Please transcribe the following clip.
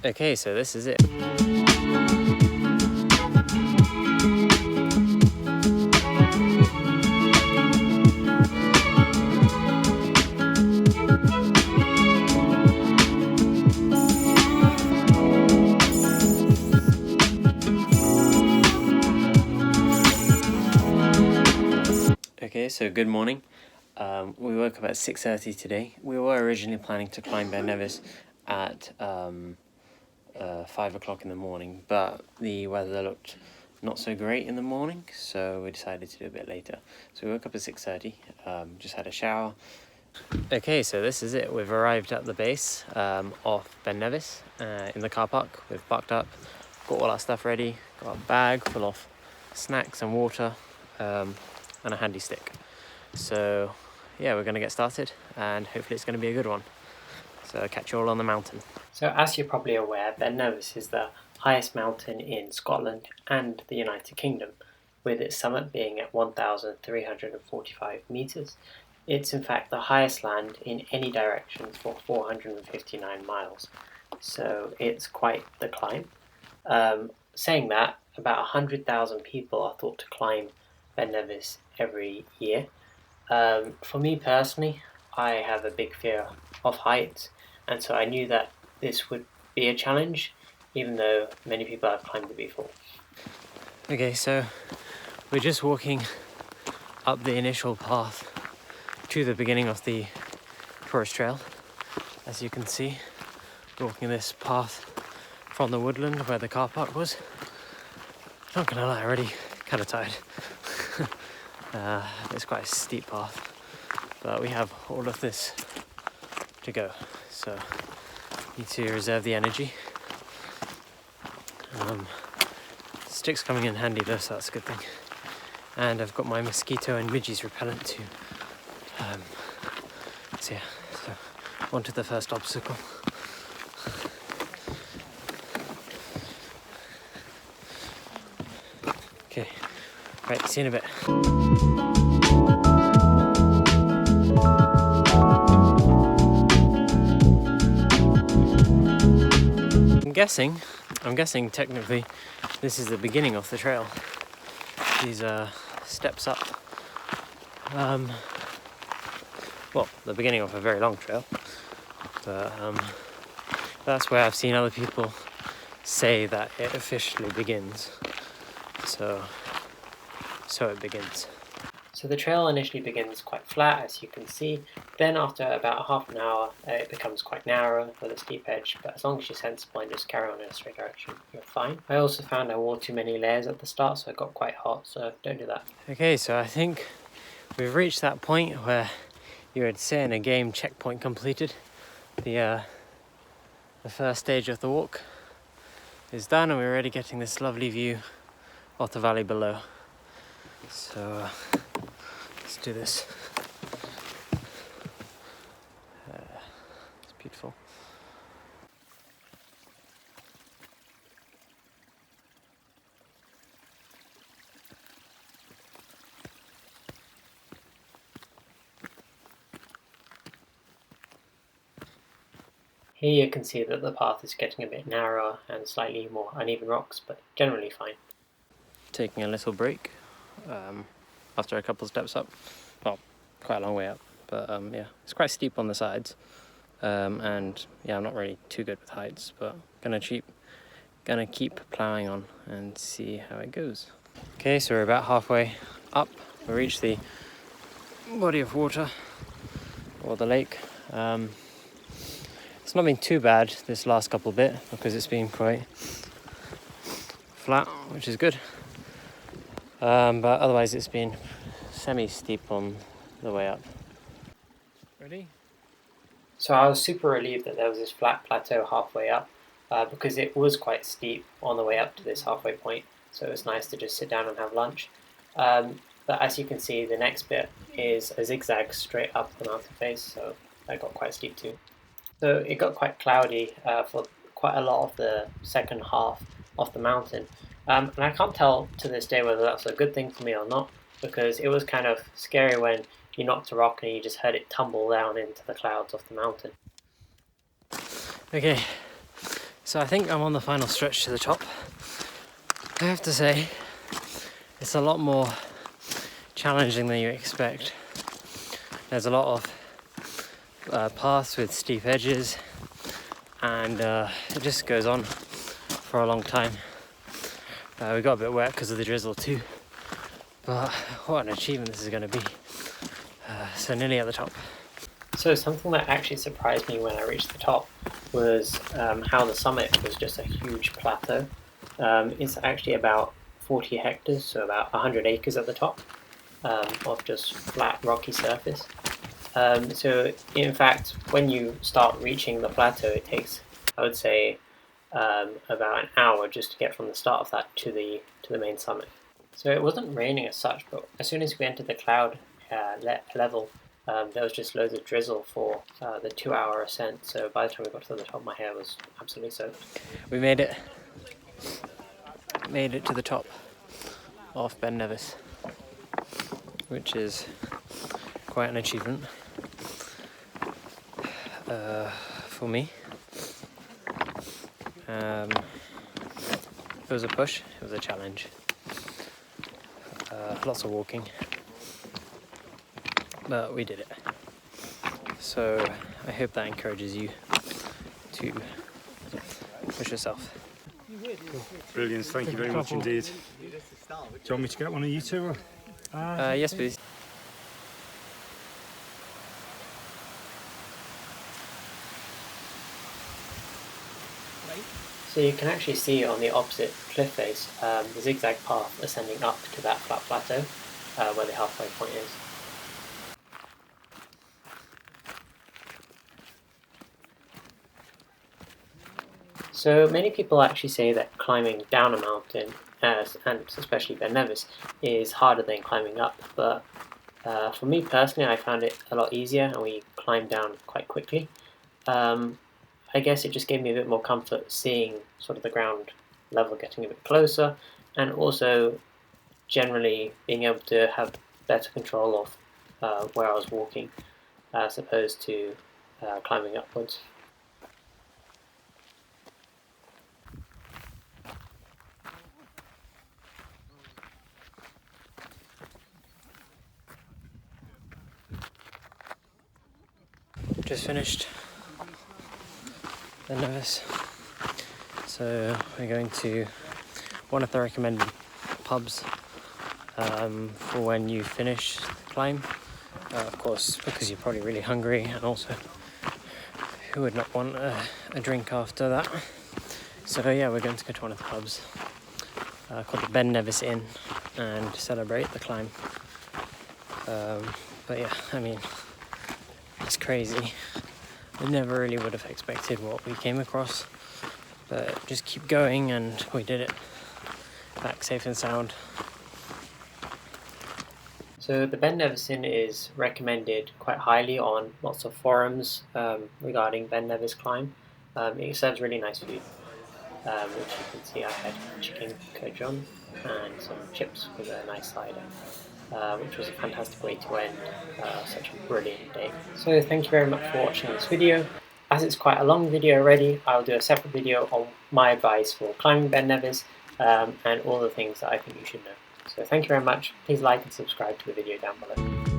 Okay, so this is it. Okay, so good morning. We woke up at 6:30 today. We were originally planning to climb Nevis at 5 o'clock in the morning, but the weather looked not so great in the morning, so we decided to do a bit later. So we woke up at 6:30, just had a shower. Okay, so this is it. We've arrived at the base of Nevis in the car park. We've parked up, got all our stuff ready, got a bag full of snacks and water, and a handy stick. So yeah, we're going to get started and hopefully it's going to be a good one. So catch you all on the mountain. So as you're probably aware, Ben Nevis is the highest mountain in Scotland and the United Kingdom, with its summit being at 1,345 metres. It's in fact the highest land in any direction for 459 miles, so it's quite the climb. Saying that, about 100,000 people are thought to climb Ben Nevis every year. For me personally, I have a big fear of heights, and so I knew that this would be a challenge, even though many people have climbed it before. Okay, so we're just walking up the initial path to the beginning of the forest trail. As you can see, walking this path from the woodland where the car park was. Not gonna lie, already kind of tired. It's quite a steep path, but we have all of this to go, so need to reserve the energy. Sticks coming in handy though, so that's a good thing. And I've got my mosquito and midges repellent too. So onto the first obstacle. Okay, right, see you in a bit. I'm guessing technically this is the beginning of the trail. These steps up. Well, the beginning of a very long trail, but that's where I've seen other people say that it officially begins. So it begins. So the trail initially begins quite flat, as you can see. Then after about half an hour, it becomes quite narrow with a steep edge, but as long as you're sensible and just carry on in a straight direction, you're fine. I also found I wore too many layers at the start, so it got quite hot, so don't do that. Okay, so I think we've reached that point where you would say in a game, checkpoint completed. The first stage of the walk is done and we're already getting this lovely view of the valley below. So let's do this. It's beautiful. Here you can see that the path is getting a bit narrower and slightly more uneven rocks, but generally fine. Taking a little break after a couple of steps up. Well, quite a long way up, but yeah, it's quite steep on the sides. And yeah, I'm not really too good with heights, but gonna keep plowing on and see how it goes. Okay, so we're about halfway up. We reached the body of water, or the lake. It's not been too bad this last couple bit because it's been quite flat, which is good. But otherwise it's been semi-steep on the way up. Ready? So I was super relieved that there was this flat plateau halfway up because it was quite steep on the way up to this halfway point, so it was nice to just sit down and have lunch. But as you can see, the next bit is a zigzag straight up the mountain face, so that got quite steep too. So it got quite cloudy for quite a lot of the second half of the mountain. And I can't tell to this day whether that's a good thing for me or not, because it was kind of scary when you knocked a rock and you just heard it tumble down into the clouds of the mountain. Okay, So I think I'm on the final stretch to the top. I have to say, it's a lot more challenging than you expect. There's a lot of paths with steep edges, and it just goes on for a long time. We got a bit wet because of the drizzle too, but what an achievement this is going to be. So nearly at the top. So something that actually surprised me when I reached the top was how the summit was just a huge plateau. It's actually about 40 hectares, so about 100 acres at the top of just flat rocky surface. So in fact, when you start reaching the plateau, it takes, I would say, about an hour just to get from the start of that to the main summit. So it wasn't raining as such, but as soon as we entered the cloud level, there was just loads of drizzle for the 2-hour ascent. So by the time we got to the top, my hair was absolutely soaked. We made it to the top of Ben Nevis, which is quite an achievement for me. It was a push, it was a challenge, lots of walking, but we did it. So I hope that encourages you to push yourself. Brilliant, thank you very much indeed. Do you want me to get one of you two? Yes, please. So you can actually see on the opposite cliff face the zigzag path ascending up to that flat plateau where the halfway point is. So many people actually say that climbing down a mountain, and especially Ben Nevis, is harder than climbing up, but for me personally I found it a lot easier and we climbed down quite quickly. I guess it just gave me a bit more comfort seeing sort of the ground level getting a bit closer, and also generally being able to have better control of where I was walking as opposed to climbing upwards. Just finished the Nevis, so we're going to one of the recommended pubs for when you finish the climb, of course because you're probably really hungry, and also who would not want a drink after that. So yeah, we're going to go to one of the pubs called the Ben Nevis Inn and celebrate the climb. But yeah, I mean, it's crazy. I never really would have expected what we came across, but just keep going, and we did it. Back safe and sound. So the Ben Nevis Inn is recommended quite highly on lots of forums regarding Ben Nevis climb. It serves really nice food, which you can see I had chicken cojon and some chips with a nice cider. Which was a fantastic way to end such a brilliant day. So thank you very much for watching this video. As it's quite a long video already, I'll do a separate video on my advice for climbing Ben Nevis and all the things that I think you should know. So thank you very much. Please like and subscribe to the video down below.